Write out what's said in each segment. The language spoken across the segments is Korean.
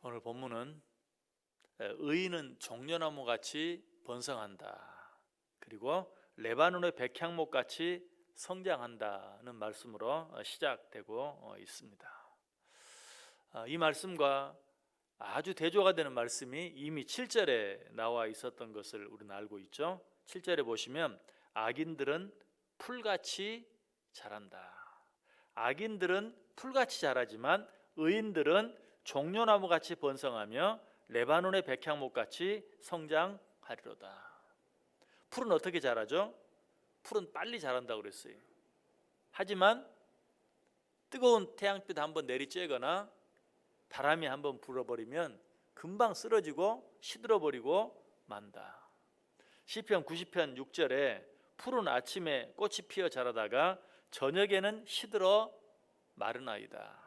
오늘 본문은 의인은 종려나무 같이 번성한다. 그리고 레바논의 백향목 같이 성장한다는 말씀으로 시작되고 있습니다. 이 말씀과 아주 대조가 되는 말씀이 이미 7절에 나와 있었던 것을 우리는 알고 있죠. 7절에 보시면 악인들은 풀같이 자란다. 악인들은 풀같이 자라지만 의인들은 종려나무같이 번성하며 레바논의 백향목같이 성장하리로다. 풀은 어떻게 자라죠? 풀은 빨리 자란다고 그랬어요. 하지만 뜨거운 태양빛 한번 내리쬐거나 바람이 한번 불어버리면 금방 쓰러지고 시들어버리고 만다. 시편 90편 6절에 풀은 아침에 꽃이 피어 자라다가 저녁에는 시들어 마르나이다.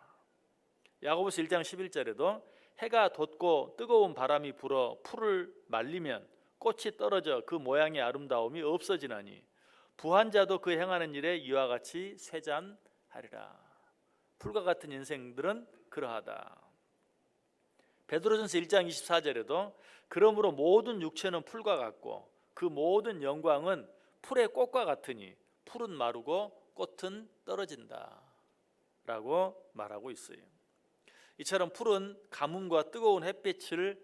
야고보서 1장 11절에도 해가 돋고 뜨거운 바람이 불어 풀을 말리면 꽃이 떨어져 그 모양의 아름다움이 없어지나니 부한 자도 그 행하는 일에 이와 같이 쇠잔하리라. 풀과 같은 인생들은 그러하다. 베드로전서 1장 24절에도 그러므로 모든 육체는 풀과 같고 그 모든 영광은 풀의 꽃과 같으니 풀은 마르고 꽃은 떨어진다 라고 말하고 있어요. 이처럼 풀은 가뭄과 뜨거운 햇빛을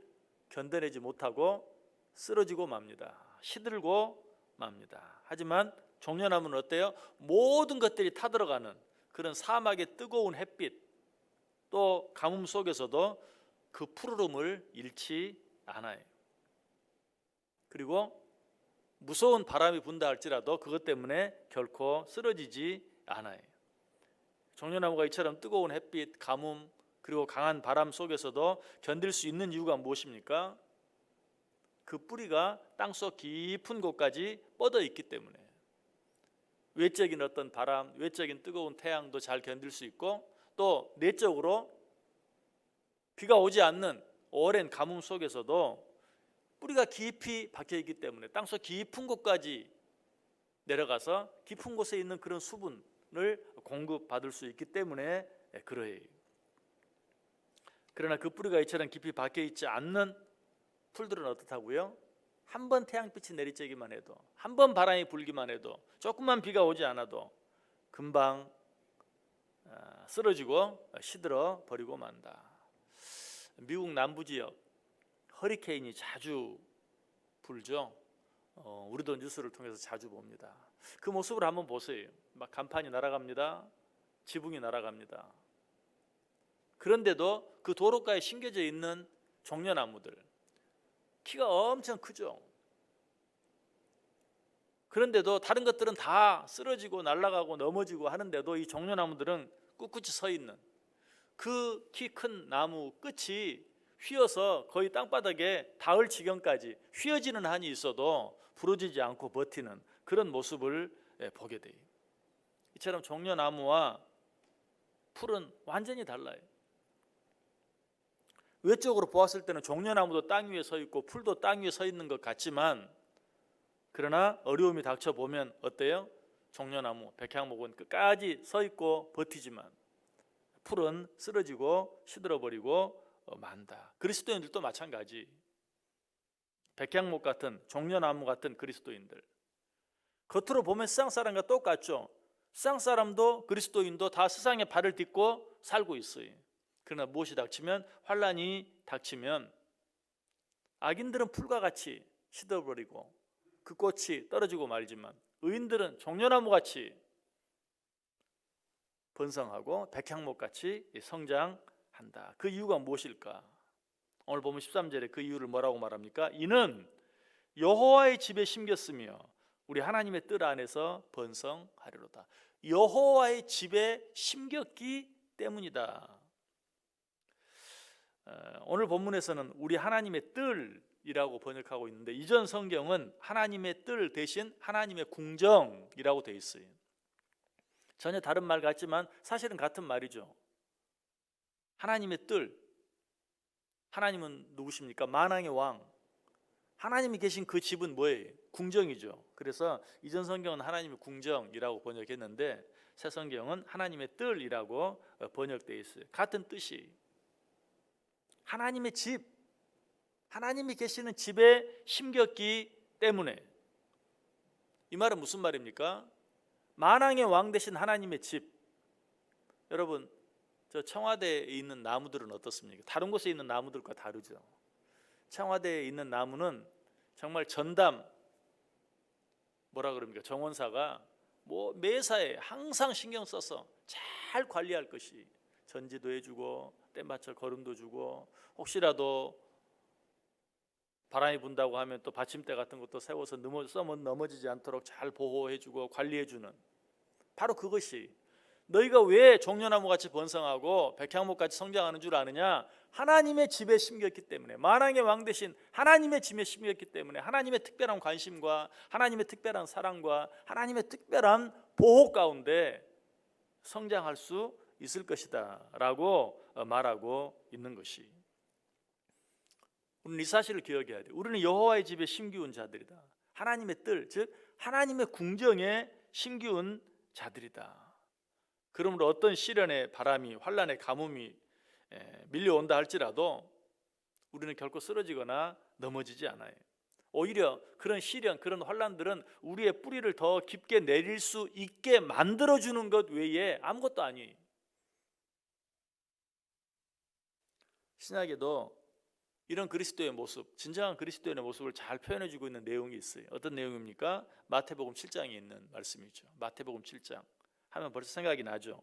견뎌내지 못하고 쓰러지고 맙니다. 시들고 맙니다. 하지만 종려나무는 어때요? 모든 것들이 타들어가는 그런 사막의 뜨거운 햇빛 또 가뭄 속에서도 그 푸르름을 잃지 않아요. 그리고 무서운 바람이 분다 할지라도 그것 때문에 결코 쓰러지지 않아요. 종려나무가 이처럼 뜨거운 햇빛, 가뭄 그리고 강한 바람 속에서도 견딜 수 있는 이유가 무엇입니까? 그 뿌리가 땅속 깊은 곳까지 뻗어 있기 때문에 외적인 어떤 바람, 외적인 뜨거운 태양도 잘 견딜 수 있고 또 내적으로 비가 오지 않는 오랜 가뭄 속에서도 뿌리가 깊이 박혀 있기 때문에 땅속 깊은 곳까지 내려가서 깊은 곳에 있는 그런 수분을 공급받을 수 있기 때문에 그러해요. 그러나 그 뿌리가 이처럼 깊이 박혀 있지 않는 풀들은 어떻다고요? 한 번 태양빛이 내리쬐기만 해도 한 번 바람이 불기만 해도 조금만 비가 오지 않아도 금방 쓰러지고 시들어 버리고 만다. 미국 남부 지역 허리케인이 자주 불죠. 우리도 뉴스를 통해서 자주 봅니다. 그 모습을 한번 보세요. 막 간판이 날아갑니다. 지붕이 날아갑니다. 그런데도 그 도로가에 심겨져 있는 종려나무들 키가 엄청 크죠. 그런데도 다른 것들은 다 쓰러지고 날아가고 넘어지고 하는데도 이 종려나무들은 꿋꿋이 서 있는 그 키 큰 나무 끝이 휘어서 거의 땅바닥에 닿을 지경까지 휘어지는 한이 있어도 부러지지 않고 버티는 그런 모습을 보게 돼요. 이처럼 종려나무와 풀은 완전히 달라요. 외적으로 보았을 때는 종려나무도 땅 위에 서 있고 풀도 땅 위에 서 있는 것 같지만 그러나 어려움이 닥쳐보면 어때요? 종려나무, 백향목은 끝까지 서 있고 버티지만 풀은 쓰러지고 시들어버리고 만다. 그리스도인들도 마찬가지. 백향목 같은 종려나무 같은 그리스도인들 겉으로 보면 세상 사람과 똑같죠. 세상 사람도 그리스도인도 다 세상에 발을 딛고 살고 있어요. 그러나 무엇이 닥치면 환난이 닥치면 악인들은 풀과 같이 시들어버리고 그 꽃이 떨어지고 말지만 의인들은 종려나무같이 번성하고 백향목같이 성장한다. 그 이유가 무엇일까? 오늘 보면 13절에 그 이유를 뭐라고 말합니까? 이는 여호와의 집에 심겼으며 우리 하나님의 뜰 안에서 번성하리로다. 여호와의 집에 심겼기 때문이다. 오늘 본문에서는 우리 하나님의 뜰이라고 번역하고 있는데 이전 성경은 하나님의 뜰 대신 하나님의 궁정이라고 되어 있어요. 전혀 다른 말 같지만 사실은 같은 말이죠. 하나님의 뜰, 하나님은 누구십니까? 만왕의 왕. 하나님이 계신 그 집은 뭐예요? 궁정이죠. 그래서 이전 성경은 하나님의 궁정이라고 번역했는데 새 성경은 하나님의 뜰이라고 번역되어 있어요. 같은 뜻이. 하나님의 집, 하나님이 계시는 집에 심겼기 때문에. 이 말은 무슨 말입니까? 만왕의 왕 되신 하나님의 집. 여러분, 저 청와대에 있는 나무들은 어떻습니까? 다른 곳에 있는 나무들과 다르죠. 청와대에 있는 나무는 정말 전담, 뭐라 그럽니까? 정원사가 뭐 매사에 항상 신경 써서 잘 관리할 것이, 전지도 해주고 때맞춰 거름도 주고, 혹시라도 바람이 분다고 하면 또 받침대 같은 것도 세워서 넘어지지 않도록 잘 보호해주고 관리해주는, 바로 그것이, 너희가 왜 종려나무같이 번성하고 백향목같이 성장하는 줄 아느냐? 하나님의 집에 심겼기 때문에, 만왕의 왕 되신 하나님의 집에 심겼기 때문에, 하나님의 특별한 관심과 하나님의 특별한 사랑과 하나님의 특별한 보호 가운데 성장할 수 있을 것이다 라고 말하고 있는 것이, 우리는 이 사실을 기억해야 돼요. 우리는 여호와의 집에 심기운 자들이다. 하나님의 뜰, 즉 하나님의 궁정에 심기운 자들이다. 그러므로 어떤 시련의 바람이, 환란의 가뭄이 밀려온다 할지라도 우리는 결코 쓰러지거나 넘어지지 않아요. 오히려 그런 시련, 그런 환란들은 우리의 뿌리를 더 깊게 내릴 수 있게 만들어주는 것 외에 아무것도 아니에요. 신약에도 이런 그리스도의 모습, 진정한 그리스도의 모습을 잘 표현해주고 있는 내용이 있어요. 어떤 내용입니까? 마태복음 7장에 있는 말씀이죠. 마태복음 7장 하면 벌써 생각이 나죠.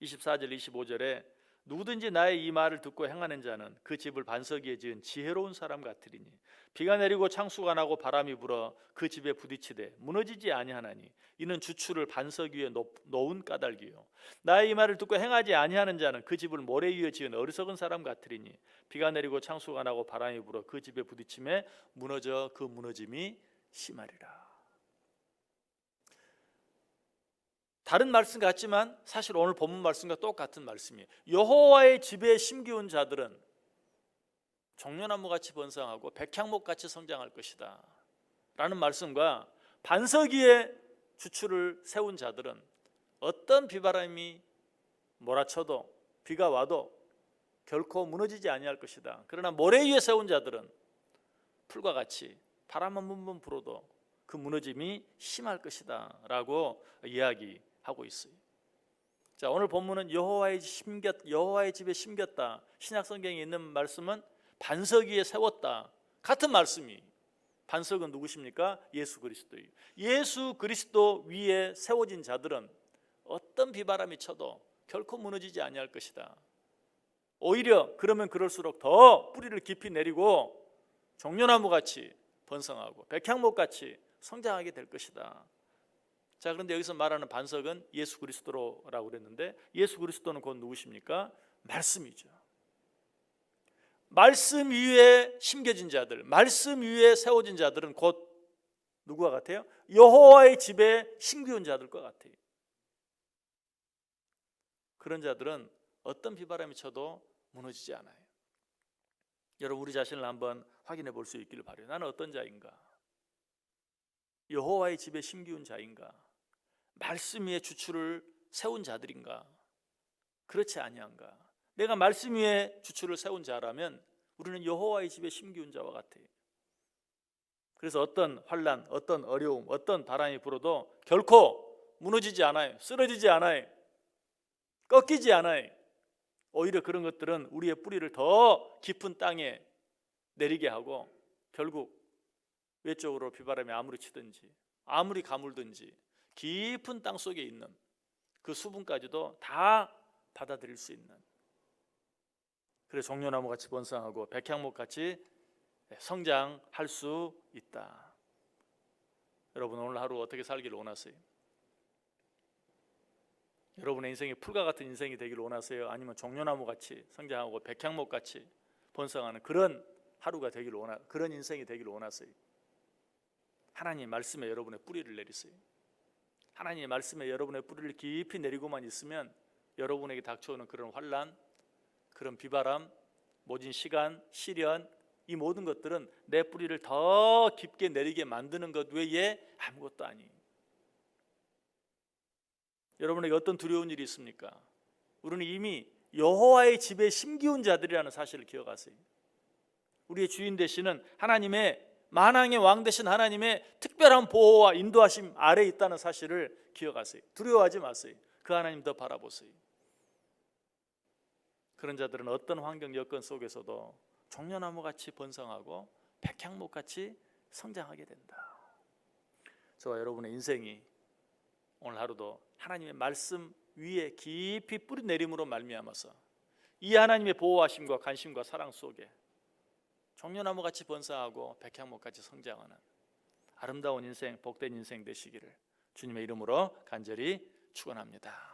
24절 25절에 누구든지 나의 이 말을 듣고 행하는 자는 그 집을 반석 위에 지은 지혜로운 사람 같으리니 비가 내리고 창수가 나고 바람이 불어 그 집에 부딪히되 무너지지 아니하나니 이는 주추를 반석 위에 놓은 까닭이요. 나의 이 말을 듣고 행하지 아니하는 자는 그 집을 모래 위에 지은 어리석은 사람 같으리니 비가 내리고 창수가 나고 바람이 불어 그 집에 부딪힘에 무너져 그 무너짐이 심하리라. 다른 말씀 같지만 사실 오늘 본문 말씀과 똑같은 말씀이에요. 여호와의 집에 심기운 자들은 종려나무같이 번성하고 백향목같이 성장할 것이다 라는 말씀과, 반석 위에 주추를 세운 자들은 어떤 비바람이 몰아쳐도 비가 와도 결코 무너지지 아니할 것이다. 그러나 모래 위에 세운 자들은 풀과 같이 바람 한 번 불어도 그 무너짐이 심할 것이다 라고 이야기하고 있어요. 자, 오늘 본문은 여호와의 집에 심겼다. 신약 성경에 있는 말씀은 반석 위에 세웠다. 같은 말씀이, 반석은 누구십니까? 예수 그리스도예요. 예수 그리스도 위에 세워진 자들은 어떤 비바람이 쳐도 결코 무너지지 아니할 것이다. 오히려 그러면 그럴수록 더 뿌리를 깊이 내리고 종려나무같이 번성하고 백향목같이 성장하게 될 것이다. 자, 그런데 여기서 말하는 반석은 예수 그리스도라고 그랬는데, 예수 그리스도는 곧 누구십니까? 말씀이죠. 말씀 위에 심겨진 자들, 말씀 위에 세워진 자들은 곧 누구와 같아요? 여호와의 집에 심기운 자들과 같아요. 그런 자들은 어떤 비바람이 쳐도 무너지지 않아요. 여러분, 우리 자신을 한번 확인해 볼 수 있기를 바라요. 나는 어떤 자인가? 여호와의 집에 심기운 자인가? 말씀 위에 주추를 세운 자들인가? 그렇지 아니한가? 내가 말씀 위에 주추를 세운 자라면 우리는 여호와의 집에 심기운 자와 같아요. 그래서 어떤 환난, 어떤 어려움, 어떤 바람이 불어도 결코 무너지지 않아요. 쓰러지지 않아요. 꺾이지 않아요. 오히려 그런 것들은 우리의 뿌리를 더 깊은 땅에 내리게 하고 결국 외적으로 비바람이 아무리 치든지 아무리 가물든지 깊은 땅 속에 있는 그 수분까지도 다 받아들일 수 있는, 그래서 종려나무같이 번성하고 백향목같이 성장할 수 있다. 여러분, 오늘 하루 어떻게 살기를 원하세요? 여러분의 인생이 풀과 같은 인생이 되기를 원하세요? 아니면 종려나무같이 성장하고 백향목같이 번성하는 그런 하루가 되기를 그런 인생이 되기를 원하세요? 하나님 말씀에 여러분의 뿌리를 내리세요. 하나님의 말씀에 여러분의 뿌리를 깊이 내리고만 있으면 여러분에게 닥쳐오는 그런 환난, 그런 비바람, 모진 시간, 시련, 이 모든 것들은 내 뿌리를 더 깊게 내리게 만드는 것 외에 아무것도 아니에요. 여러분에게 어떤 두려운 일이 있습니까? 우리는 이미 여호와의 집에 심기운 자들이라는 사실을 기억하세요. 우리의 주인 되시는 하나님의 만왕의 왕 되신 하나님의 특별한 보호와 인도하심 아래에 있다는 사실을 기억하세요. 두려워하지 마세요. 그 하나님 더 바라보세요. 그런 자들은 어떤 환경 여건 속에서도 종려나무같이 번성하고 백향목같이 성장하게 된다. 저와 여러분의 인생이 오늘 하루도 하나님의 말씀 위에 깊이 뿌리 내림으로 말미암아서 이 하나님의 보호하심과 관심과 사랑 속에 종려나무같이 번성하고 백향목같이 성장하는 아름다운 인생, 복된 인생 되시기를 주님의 이름으로 간절히 축원합니다.